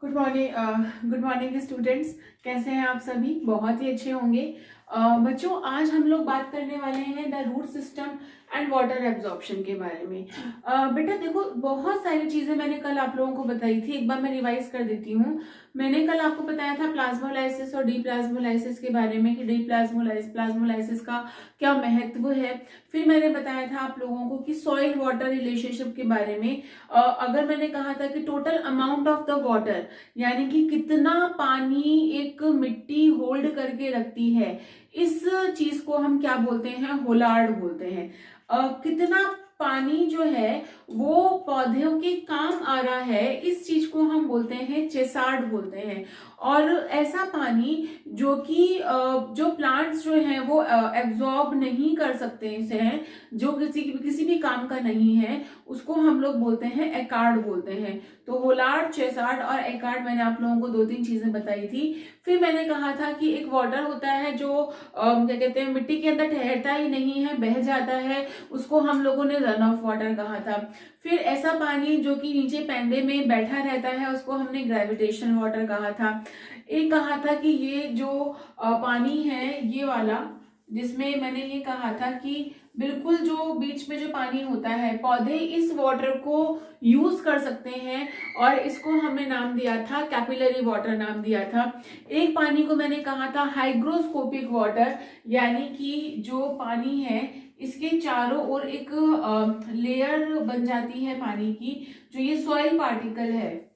Good morning students. कैसे हैं आप सभी? बहुत ही अच्छे होंगे। बच्चों, आज हम लोग बात करने वाले हैं the root system and water absorption के बारे में। बेटा देखो, बहुत सारी चीजें मैंने कल आप लोगों को बताई थी। एक बार मैं रिवाइज कर देती हूँ। मैंने कल आपको बताया था प्लाज्मोलाइसिस और डीप्लाज्मोलाइसिस के बारे में कि प्लाज्मोलाइसिस का क्या महत्व है। फिर मैंने बताया था आप लोगों को कि सॉइल वाटर रिलेशनशिप के बारे में। अगर मैंने कहा था कि total amount of the water, यानी कि कितना पानी एक मिट्टी होल्ड करके रखती है, इस चीज को हम क्या बोलते हैं? होलार्ड बोलते हैं। कितना पानी जो है वो पौधों के काम आ रहा है, इस चीज को हम बोलते हैं चेसार्ड बोलते हैं। और ऐसा पानी जो कि जो प्लांट्स जो हैं वो एब्जॉर्ब नहीं कर सकते हैं, जो किसी भी काम का नहीं है, उसको हम लोग बोलते हैं एकार्ड बोलते हैं। तो होलार्ड, चेसार्ड और एकार्ड मैंने आप लोगों को दो तीन चीजें बताई थी। फिर मैंने कहा था कि एक वाटर होता है जो क्या कहते हैं, मिट्टी के अंदर ठहरता ही नहीं है, बह जाता है, उसको हम लोगों ने रन ऑफ वाटर कहा था। फिर ऐसा पानी जो कि नीचे पैंदे में बैठा रहता है, उसको हमने ग्रेविटेशन वाटर कहा था। एक कहा था कि ये जो पानी है ये वाला, जिसमें मैंने ये कहा था कि बिल्कुल जो बीच में जो पानी होता है, पौधे इस वाटर को यूज कर सकते हैं, और इसको हमने नाम दिया था कैपिलरी वाटर नाम दिया था। एक पानी को मैंने कहा था हाइग्रोस्कोपिक वाटर, यानी कि जो पानी है इसके चारों ओर एक लेयर बन जाती है पानी की, जो ये सॉइल पार्टिकल है,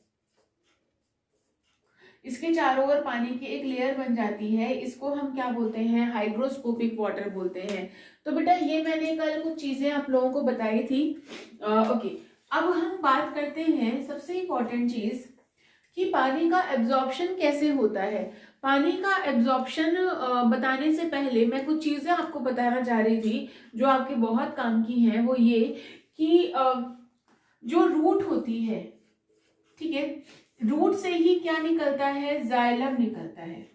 इसके चारों ओर पानी की एक लेयर बन जाती है, इसको हम क्या बोलते हैं? हाइग्रोस्कोपिक वाटर बोलते हैं। तो बेटा ये मैंने कल कुछ चीजें आप लोगों को बताई थी। ओके, अब हम बात करते हैं सबसे इंपॉर्टेंट चीज कि पानी का एब्जॉर्प्शन कैसे होता है। पानी का एब्जॉर्प्शन बताने से पहले मैं कुछ चीजें आपको बताना चाह रही थी जो आपके बहुत काम की हैं। वो ये कि जो रूट होती है, ठीक है, रूट से ही क्या निकलता है? जाइलम निकलता है।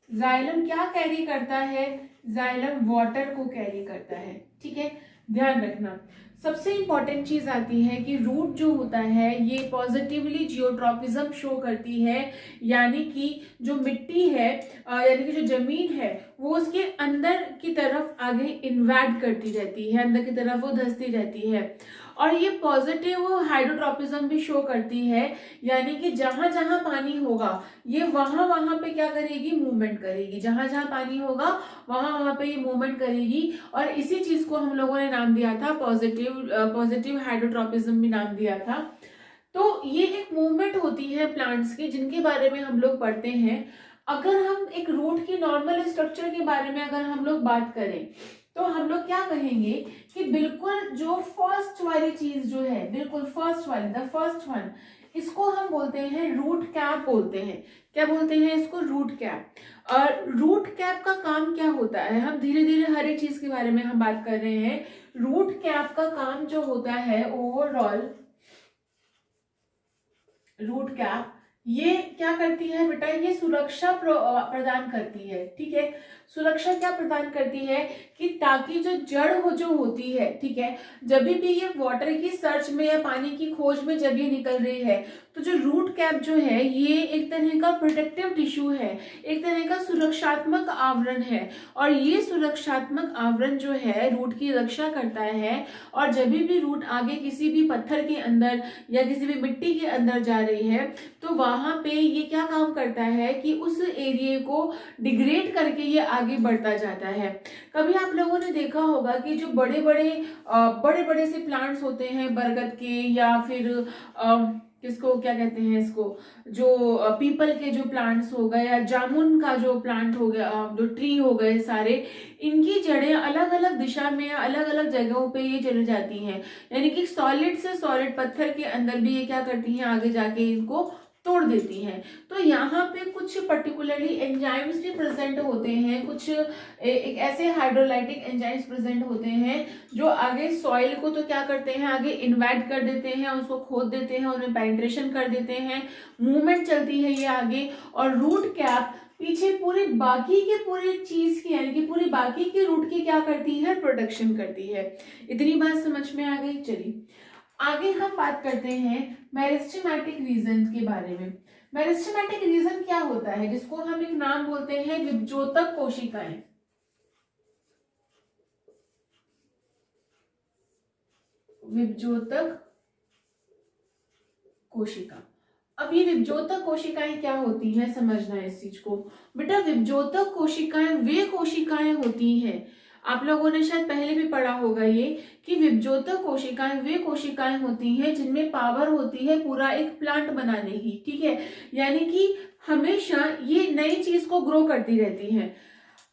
जाइलम क्या कैरी करता है? जाइलम वाटर को कैरी करता है। ठीक है, ध्यान रखना। सबसे इंपॉर्टेंट चीज आती है कि रूट जो होता है ये पॉजिटिवली जियोट्रॉपिज्म शो करती है, यानी कि जो मिट्टी है, यानी कि जो जमीन है, वो उसके अंदर की तरफ आगे इन्वैड करती रहती है, अंदर की तरफ वो धंसती रहती है। और ये पॉजिटिव हाइड्रोट्रॉपिज्म भी शो करती है, यानी कि जहां जहां पानी होगा ये वहां वहां पे क्या करेगी? मूवमेंट करेगी। जहां जहां पानी होगा वहां वहां पे ये मूवमेंट करेगी। और इसी चीज को हम लोगों ने नाम दिया था पॉजिटिव हाइड्रोट्रॉपिज्म भी नाम दिया था। तो ये एक मूवमेंट होती है प्लांट्स की, जिनके बारे में हम लोग पढ़ते हैं। अगर हम एक रूट की नॉर्मल स्ट्रक्चर के बारे में अगर हम लोग बात करें, तो हम लोग क्या कहेंगे कि बिल्कुल जो फर्स्ट वाली चीज जो है, बिल्कुल फर्स्ट वाली, द फर्स्ट वन, इसको हम बोलते हैं रूट कैप बोलते हैं। क्या बोलते हैं इसको? Root cap. और रूट कैप का काम क्या होता है? हम धीरे धीरे हर एक चीज के बारे में हम बात कर रहे हैं। रूट कैप का काम जो होता है ओवरऑल, रूट कैप ये क्या करती है बेटा? ये सुरक्षा प्रदान करती है। ठीक है, सुरक्षा क्या प्रदान करती है कि ताकि जो जड़ जो होती है, ठीक है, जब भी ये वाटर की सर्च में या पानी की खोज में जब ये निकल रही है, तो जो रूट कैप जो है ये एक तरह का प्रोटेक्टिव टिश्यू है, एक तरह का सुरक्षात्मक आवरण है। और ये सुरक्षात्मक आवरण जो है रूट की रक्षा करता है। और जब भी रूट आगे किसी भी पत्थर के अंदर या किसी भी मिट्टी के अंदर जा रही है, तो वहां पे ये क्या काम करता है कि उस एरिया को डिग्रेड करके ये आगे बढ़ता जाता है। कभी आप लोगों ने देखा होगा कि जो बड़े बड़े से प्लांट्स होते हैं, बरगद के, या फिर किसको क्या कहते हैं इसको, जो पीपल के जो प्लांट्स हो गए, या जामुन का जो प्लांट हो गया, जो ट्री हो गए सारे, इनकी जड़ें अलग अलग दिशा में अलग अलग जगहों पे ये चली जाती हैं। यानी कि सॉलिड से सॉलिड पत्थर के अंदर भी ये क्या करती हैं? आगे जाके इनको तोड़ देती हैं। तो यहाँ पे कुछ पर्टिकुलरली एंजाइम्स भी प्रेजेंट होते हैं, कुछ एक ऐसे हाइड्रोलाइटिक एंजाइम्स प्रेजेंट होते हैं जो आगे सॉइल को तो क्या करते हैं? आगे इन्वाइट कर देते हैं, उसको खोद देते हैं, उन्हें पेनिट्रेशन कर देते हैं, मूवमेंट चलती है ये आगे। और रूट कैप पीछे पूरी बाकी की पूरी चीज की, यानी कि पूरी बाकी की रूट की क्या करती है? प्रोटेक्शन करती है। इतनी बात समझ में आ गई? चलिए आगे हम बात करते हैं मेरिस्टेमेटिक रीजन के बारे में। मेरिस्टेमेटिक रीजन क्या होता है, जिसको हम एक नाम बोलते हैं विभजोतक कोशिकाएं। विभजोतक कोशिका। अब ये विभजोतक कोशिकाएं क्या होती हैं, समझना है इस चीज को। बेटा विभजोतक कोशिकाएं वे कोशिकाएं होती हैं, आप लोगों ने शायद पहले भी पढ़ा होगा ये, कि विभजोतक कोशिकाएं वे कोशिकाएं होती हैं जिनमें पावर होती है पूरा एक प्लांट बनाने की, ठीक है। यानी कि हमेशा ये नई चीज को ग्रो करती रहती हैं।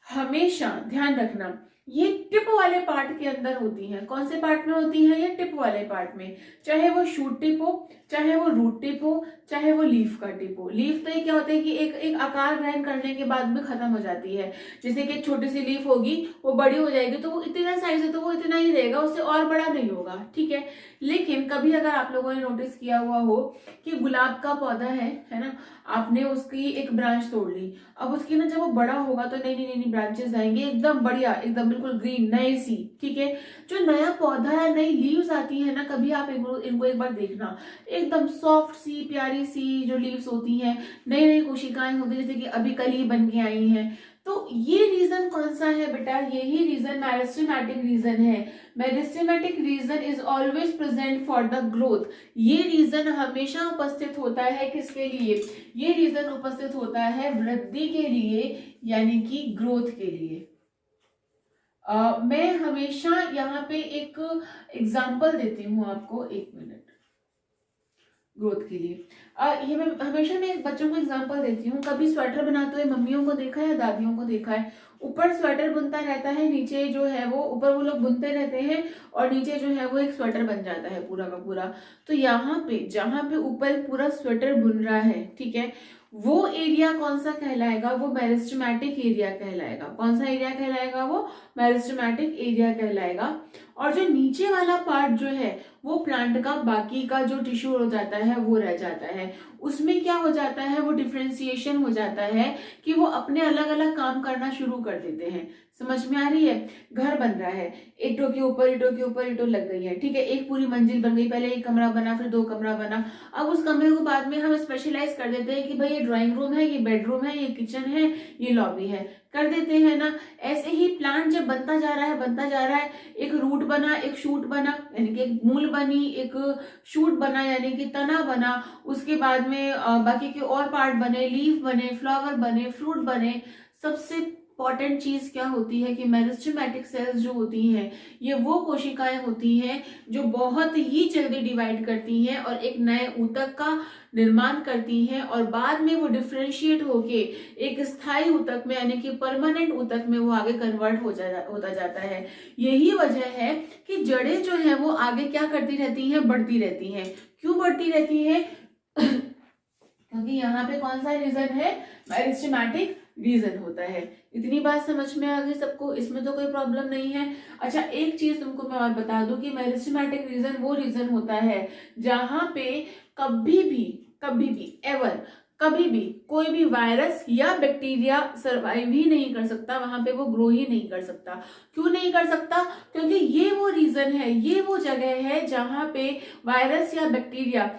हमेशा ध्यान रखना, ये टिप वाले पार्ट के अंदर होती हैं। कौन से पार्ट में होती हैं, ये टिप वाले पार्ट में, चाहे वो शूट टिप हो, चाहे वो रूट टिप हो, चाहे वो लीफ का टिप हो। लीफ तो ये क्या होता है कि एक एक आकार ग्रहण करने के बाद में खत्म हो जाती है। जैसे कि छोटी सी लीफ होगी, वो बड़ी हो जाएगी तो वो इतना साइज है तो वो इतना ही रहेगा, उससे और बड़ा नहीं होगा, ठीक है। लेकिन कभी अगर आप लोगों ने नोटिस किया हुआ हो कि गुलाब का पौधा है ना, आपने उसकी एक ब्रांच तोड़ ली, अब उसकी ना जब वो बड़ा होगा तो नई नई नई ब्रांचेस आएंगे, एकदम बढ़िया, एकदम बिल्कुल ग्रीन नई सी, ठीक है। जो नया पौधा है, नई लीव्स आती है ना, कभी आप इनको एक बार देखना, एकदम सॉफ्ट सी प्यारी सी जो लीव्स होती हैं, नई नई कोशिकाएं होती है, जैसे कि अभी कल ही बन के आई हैं। तो ये रीजन कौन सा है बेटा, यही रीजन मेरिस्टेमेटिक रीजन है। Meristematic reason is always present for the growth. ये रीजन हमेशा उपस्थित होता है किसके लिए, ये रीजन उपस्थित होता है वृद्धि के लिए, यानी कि ग्रोथ के लिए। मैं हमेशा यहाँ पे एक एग्जाम्पल देती हूँ आपको, एक मिनट, ग्रोथ के लिए। ये मैं हमेशा बच्चों को एग्जांपल देती हूँ। कभी स्वेटर बनाते हुए मम्मियों को देखा है या दादियों को देखा है, ऊपर स्वेटर बुनता रहता है, नीचे जो है वो ऊपर वो लोग बुनते रहते हैं और नीचे जो है वो एक स्वेटर बन जाता है पूरा का पूरा। तो यहाँ पे जहाँ पे ऊपर पूरा स्वेटर बुन रहा है, ठीक है, वो एरिया कौन सा कहलाएगा, वो मेरिस्टेमेटिक एरिया कहलाएगा। कौन सा एरिया कहलाएगा, वो मेरिस्टेमेटिक एरिया कहलाएगा। और जो नीचे वाला पार्ट जो है वो प्लांट का बाकी का जो टिश्यू हो जाता है वो रह जाता है। उसमें क्या हो जाता है, वो डिफ्रेंसिएशन हो जाता है कि वो अपने अलग अलग काम करना शुरू कर देते हैं। समझ में आ रही है, घर बन रहा है, ईंटों के ऊपर ईंटों के ऊपर ईंटों लग गई है, ठीक है, एक पूरी मंजिल बन गई, पहले एक कमरा बना फिर 2 कमरा बना। अब उस कमरे को बाद में हम स्पेशलाइज कर देते हैं कि भाई ये ड्राइंग रूम है, ये बेडरूम है, ये किचन है, ये लॉबी है, कर देते हैं ना। ऐसे ही प्लांट जब बनता जा रहा है बनता जा रहा है, एक रूट बना, एक शूट बना, यानी कि एक मूल बनी, एक शूट बना यानी कि तना बना, उसके बाद में बाकी के और पार्ट बने, लीफ बने, फ्लावर बने, फ्रूट बने। सबसे इंपॉर्टेंट चीज क्या होती है कि मेरिस्टेमेटिक सेल्स जो होती हैं, ये वो कोशिकाएं होती हैं जो बहुत ही जल्दी डिवाइड करती हैं और एक नए ऊतक का निर्माण करती हैं और बाद में वो डिफ्रेंशिएट होके एक स्थायी ऊतक में यानी कि परमानेंट ऊतक में वो आगे कन्वर्ट होता जाता है। यही वजह है कि जड़ें जो है वो आगे क्या करती रहती हैं, बढ़ती रहती हैं। क्यों बढ़ती रहती हैं क्योंकि यहाँ पे कौन सा रीजन है, मेरिस्टेमेटिक रीजन होता है। इतनी बात समझ में आ गई सबको, इसमें तो कोई प्रॉब्लम नहीं है। अच्छा एक चीज तुमको मैं और बता दूं कि मेरिस्टेमेटिक रीजन वो रीजन होता है जहां पे कभी भी एवर कभी भी कोई भी वायरस या बैक्टीरिया सरवाइव ही नहीं कर सकता, वहां पे वो ग्रो ही नहीं कर सकता। क्यों नहीं कर सकता, क्योंकि ये वो रीजन है, ये वो जगह है जहां पे वायरस या बैक्टीरिया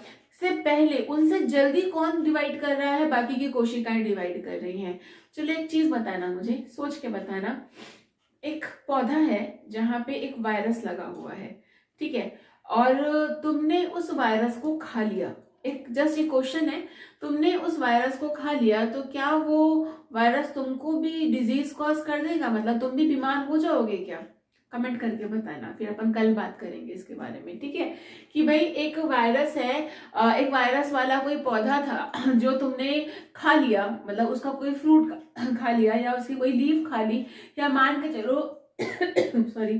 से पहले उनसे जल्दी कौन डिवाइड कर रहा है, बाकी की कोशिकाएं डिवाइड कर रही हैं। चलो एक चीज बताना, मुझे सोच के बताना, एक पौधा है जहां पे एक वायरस लगा हुआ है, ठीक है, और तुमने उस वायरस को खा लिया। एक जस्ट एक क्वेश्चन है, तुमने उस वायरस को खा लिया तो क्या वो वायरस तुमको भी डिजीज कॉज कर देगा, मतलब तुम भी बीमार हो जाओगे क्या? कमेंट करके बताना, फिर अपन कल बात करेंगे इसके बारे में, ठीक है। कि भाई एक वायरस है, एक वायरस वाला कोई पौधा था जो तुमने खा लिया, मतलब उसका कोई फ्रूट खा लिया या उसकी कोई लीफ खा ली, या मान के चलो सॉरी,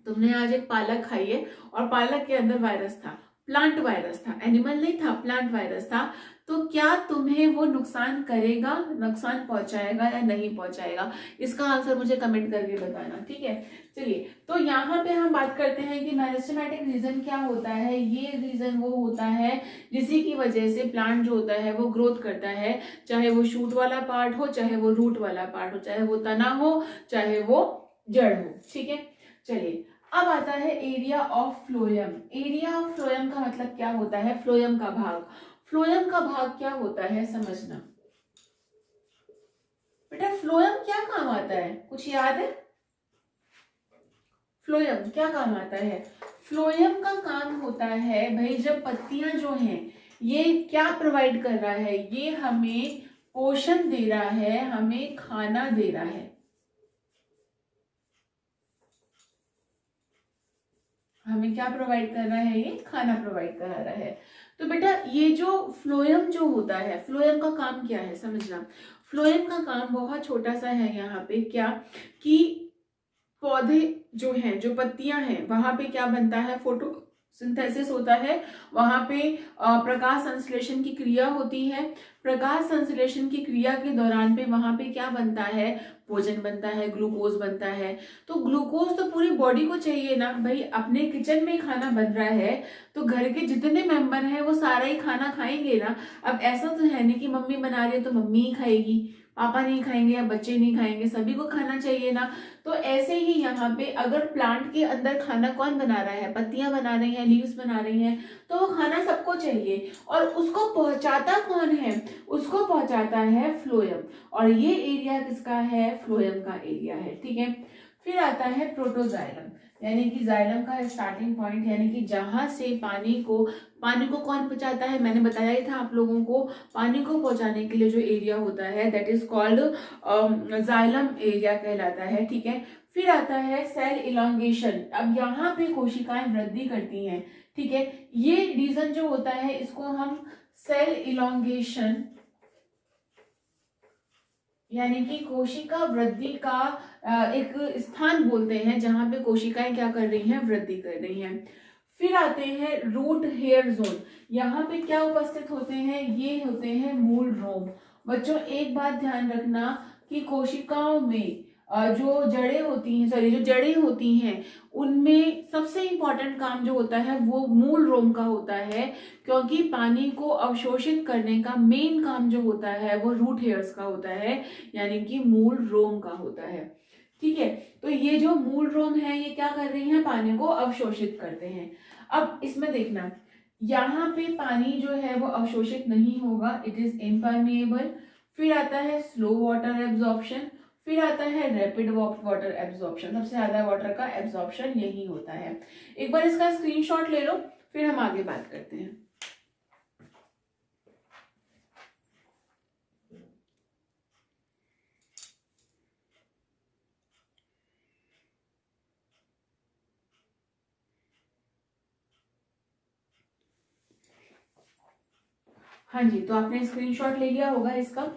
तुमने आज एक पालक खाई है और पालक के अंदर वायरस था, प्लांट वायरस था, एनिमल नहीं था, प्लांट वायरस था, तो क्या तुम्हें वो नुकसान करेगा, नुकसान पहुंचाएगा या नहीं पहुंचाएगा? इसका आंसर मुझे कमेंट करके बताना, ठीक है। चलिए, तो यहाँ पे हम बात करते हैं कि मेरिस्टेमेटिक रीजन क्या होता है। ये रीजन वो होता है जिसी की वजह से प्लांट जो होता है वो ग्रोथ करता है, चाहे वो शूट वाला पार्ट हो, चाहे वो रूट वाला पार्ट हो, चाहे वो तना हो, चाहे वो जड़ हो, ठीक है। चलिए, अब आता है area of phloem. Area of phloem का मतलब क्या होता है, फ्लोएम का भाग। फ्लोएम का भाग क्या होता है समझना। बेटा फ्लोएम क्या काम आता है, कुछ याद है? फ्लोएम क्या काम आता है? फ्लोएम का काम होता है भाई, जब पत्तियां जो हैं ये क्या प्रोवाइड कर रहा है, ये हमें पोषण दे रहा है, हमें खाना दे रहा है, हमें क्या प्रोवाइड कर रहा है, ये खाना प्रोवाइड कर रहा है। तो बेटा ये जो फ्लोएम जो होता है, फ्लोएम का काम क्या है समझना। फ्लोएम का काम बहुत छोटा सा है यहाँ पे, क्या कि पौधे जो हैं, जो पत्तियां हैं, वहां पे क्या बनता है, फोटोसिंथेसिस होता है, वहां पे प्रकाश संश्लेषण की क्रिया होती है। प्रकाश संश्लेषण की क्रिया के दौरान पे वहां पे क्या बनता है, भोजन बनता है, ग्लूकोज बनता है। तो ग्लूकोज तो पूरी बॉडी को चाहिए ना भाई, अपने किचन में खाना बन रहा है तो घर के जितने मेंबर हैं वो सारा ही खाना खाएंगे ना। अब ऐसा तो है नहीं कि मम्मी बना रही है तो मम्मी ही खाएगी, पापा नहीं खाएंगे या बच्चे नहीं खाएंगे, सभी को खाना चाहिए ना। तो ऐसे ही यहाँ पे अगर प्लांट के अंदर खाना कौन बना रहा है, पत्तियां बना रही हैं, लीव्स बना रही हैं, तो वो खाना सबको चाहिए और उसको पहुंचाता कौन है, उसको पहुंचाता है फ्लोएम। और ये एरिया किसका है, फ्लोएम का एरिया है, ठीक है। फिर आता है प्रोटोजाइलम, यानी कि जाइलम का स्टार्टिंग पॉइंट, यानी कि जहां से पानी को कौन पहुंचाता है, मैंने बताया ही था आप लोगों को, पानी को पहुंचाने के लिए जो एरिया होता है that is called xylem area कहलाता है, ठीक है। फिर आता है सेल इलांगेशन। अब यहाँ पे कोशिकाएं वृद्धि करती हैं, ठीक है। ये रीजन जो होता है इसको हम सेल इलांगेशन यानी कि कोशिका वृद्धि का एक स्थान बोलते हैं, जहां पे कोशिकाएं क्या कर रही हैं, वृद्धि कर रही हैं। फिर आते हैं रूट हेयर जोन। यहाँ पे क्या उपस्थित होते हैं, ये होते हैं मूल रोम। बच्चों एक बात ध्यान रखना कि कोशिकाओं में जो जड़ें होती हैं उनमें सबसे इंपॉर्टेंट काम जो होता है वो मूल रोम का होता है, क्योंकि पानी को अवशोषित करने का मेन काम जो होता है वो रूट हेयर्स का होता है, यानी कि मूल रोम का होता है, ठीक है। तो ये जो मूल रोम है ये क्या कर रही है, पानी को अवशोषित करते हैं। अब इसमें देखना, यहाँ पे पानी जो है वो अवशोषित नहीं होगा, इट इज इम्परमिएबल। फिर आता है स्लो वाटर एब्जॉर्प्शन, फिर आता है रैपिड वाटर एब्जॉर्प्शन। सबसे ज्यादा वाटर का एब्जॉर्प्शन यही होता है। एक बार इसका स्क्रीनशॉट ले लो, फिर हम आगे बात करते हैं। हाँ जी, तो आपने स्क्रीनशॉट ले लिया होगा इसका।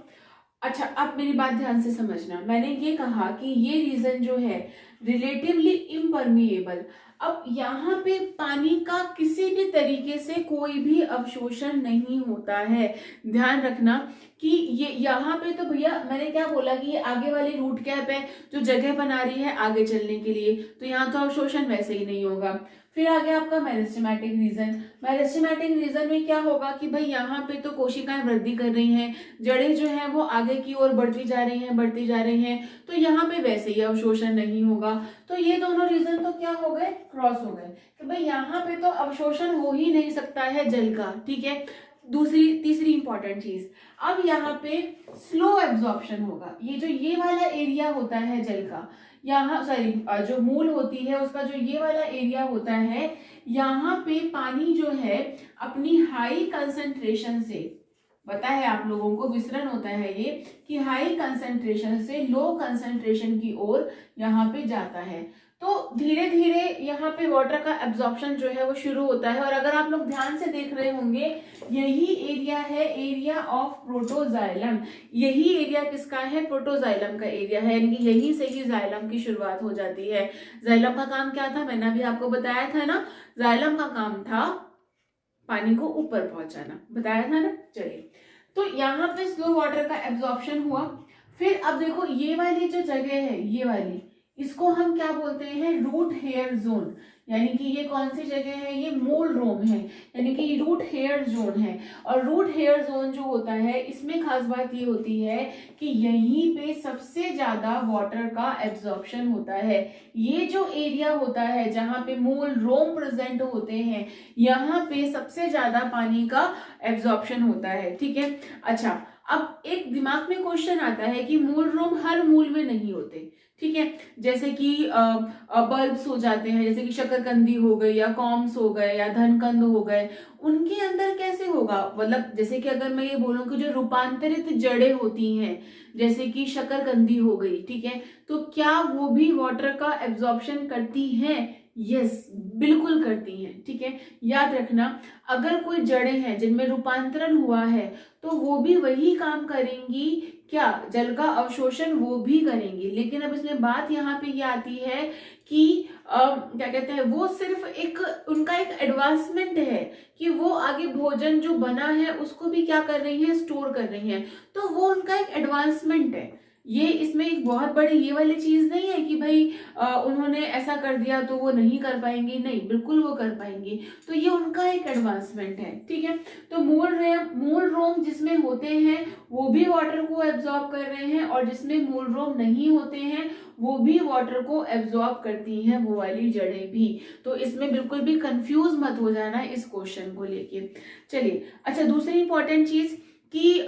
अच्छा, अब मेरी बात ध्यान से समझना, मैंने ये कहा कि ये रीजन जो है रिलेटिवली इम्परमिएबल। अब यहाँ पे पानी का किसी भी तरीके से कोई भी अवशोषण नहीं होता है। ध्यान रखना कि ये यहाँ पे तो भैया मैंने क्या बोला कि ये आगे वाली रूट कैप है जो जगह बना रही है आगे चलने के लिए, तो यहाँ तो अवशोषण वैसे ही नहीं होगा। फिर आ गया आपका मेरिस्टेमेटिक रीजन। मेरिस्टेमेटिक रीजन में क्या होगा कि भाई यहाँ पे तो कोशिकाएं वृद्धि कर रही हैं, जड़ें जो हैं वो आगे की ओर बढ़ती जा रही हैं, तो यहाँ पे वैसे ही अवशोषण नहीं होगा। तो ये दोनों रीजन तो क्या हो गए, क्रॉस हो गए कि भाई यहाँ पे तो अवशोषण हो ही नहीं सकता है जल का, ठीक है। तीसरी इंपॉर्टेंट चीज, अब यहाँ पे स्लो एब्जॉर्प्शन होगा। ये वाला एरिया होता है जल का, यहाँ सॉरी जो मूल होती है उसका जो ये वाला एरिया होता है, यहाँ पे पानी जो है अपनी हाई कंसंट्रेशन से, पता है आप लोगों को विसरण होता है ये कि हाई कंसंट्रेशन से लो कंसंट्रेशन की ओर यहाँ पे जाता है। तो धीरे धीरे यहाँ पे वाटर का एब्जॉर्प्शन जो है वो शुरू होता है। और अगर आप लोग ध्यान से देख रहे होंगे, यही एरिया है एरिया ऑफ प्रोटोजाइलम। यही एरिया किसका है, प्रोटोजाइलम का एरिया है, यानी कि यही से ही जाइलम की शुरुआत हो जाती है। जाइलम का काम क्या था, मैंने अभी आपको बताया था ना, जाइलम का काम था पानी को ऊपर पहुंचाना, बताया था ना। चलिए, तो यहाँ पे स्लो वाटर का एब्जॉर्प्शन हुआ। फिर अब देखो ये वाली जो जगह है, ये वाली, इसको हम क्या बोलते हैं, रूट हेयर जोन, यानी कि ये कौन सी जगह है, ये मूल रोम है, यानी कि रूट हेयर जोन है। और रूट हेयर जोन जो होता है इसमें खास बात ये होती है कि यहीं पे सबसे ज्यादा वाटर का एब्जॉर्प्शन होता है। ये जो एरिया होता है जहां पे मूल रोम प्रेजेंट होते हैं, यहाँ पे सबसे ज्यादा पानी का एब्जॉर्प्शन होता है। ठीक है, अच्छा अब एक दिमाग में क्वेश्चन आता है कि मूल रोम हर मूल में नहीं होते। ठीक है, जैसे कि बल्ब्स हो जाते हैं, जैसे कि शकरकंदी हो गई या कॉम्स हो गए या धनकंद हो गए, उनके अंदर कैसे होगा। मतलब जैसे कि अगर मैं ये बोलूं कि जो रूपांतरित जड़ें होती हैं जैसे कि शकरकंदी हो गई, ठीक है, तो क्या वो भी वाटर का एब्जॉर्प्शन करती हैं? यस, बिल्कुल करती हैं। ठीक है, याद रखना अगर कोई जड़ें हैं जिनमें रूपांतरण हुआ है तो वो भी वही काम करेंगी, क्या, जल का अवशोषण वो भी करेंगी। लेकिन अब इसमें बात यहाँ पे ये आती है कि क्या कहते हैं, वो सिर्फ एक उनका एक एडवांसमेंट है कि वो आगे भोजन जो बना है उसको भी क्या कर रही है, स्टोर कर रही है। तो वो उनका एक एडवांसमेंट है। ये इसमें एक बहुत बड़ी ये वाली चीज नहीं है कि भाई उन्होंने ऐसा कर दिया तो वो नहीं कर पाएंगी, नहीं, बिल्कुल वो कर पाएंगी। तो ये उनका एक एडवांसमेंट है। ठीक है, तो मूल रोम जिसमें होते हैं वो भी वाटर को एब्जॉर्ब कर रहे हैं, और जिसमें मूल रोम नहीं होते हैं वो भी वाटर को एब्जॉर्ब करती हैं, वो वाली जड़ें भी। तो इसमें बिल्कुल भी कंफ्यूज मत हो जाना इस क्वेश्चन को लेके। चलिए, अच्छा दूसरी इंपॉर्टेंट चीज कि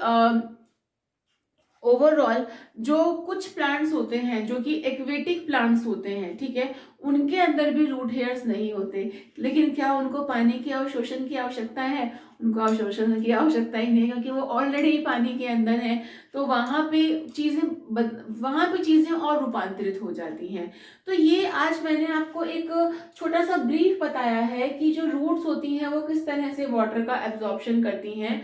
ओवरऑल जो कुछ प्लांट्स होते हैं जो कि एक्वेटिक प्लांट्स होते हैं, ठीक है, उनके अंदर भी रूट हेयर्स नहीं होते। लेकिन क्या उनको पानी की अवशोषण की आवश्यकता है? उनको अवशोषण की आवश्यकता ही नहीं, क्योंकि वो ऑलरेडी पानी के अंदर है। तो वहां पे चीजें और रूपांतरित हो जाती हैं। तो ये आज मैंने आपको एक छोटा सा ब्रीफ बताया है कि जो रूट्स होती हैं वो किस तरह से वाटर का एब्जॉर्प्शन करती हैं।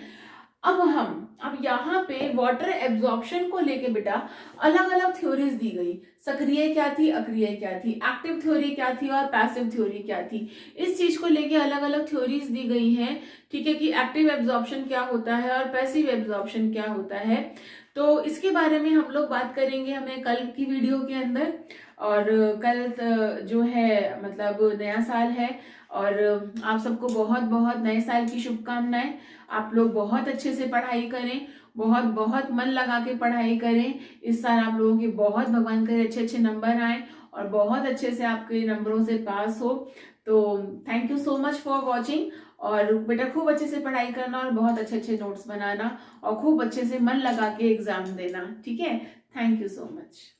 अब यहाँ पे वाटर एब्जॉर्प्शन को लेके बेटा अलग अलग थ्योरीज दी गई। सक्रिय क्या थी, अक्रिय क्या थी, एक्टिव थ्योरी क्या थी और पैसिव थ्योरी क्या थी। इस चीज को लेके अलग अलग थ्योरीज दी गई हैं। ठीक है, कि एक्टिव एब्जॉर्प्शन क्या होता है और पैसिव एब्जॉर्प्शन क्या होता है। तो इसके बारे में हम लोग बात करेंगे हमें कल की वीडियो के अंदर। और कल जो है मतलब नया साल है, और आप सबको बहुत बहुत नए साल की शुभकामनाएं। आप लोग बहुत अच्छे से पढ़ाई करें, बहुत बहुत मन लगा के पढ़ाई करें। इस साल आप लोगों के बहुत भगवान करे अच्छे अच्छे नंबर आए और बहुत अच्छे से आपके नंबरों से पास हो। तो thank you so much for watching. और बेटा खूब अच्छे से पढ़ाई करना और बहुत अच्छे अच्छे नोट्स बनाना और खूब अच्छे से मन लगा के एग्जाम देना। ठीक है, थैंक यू सो मच।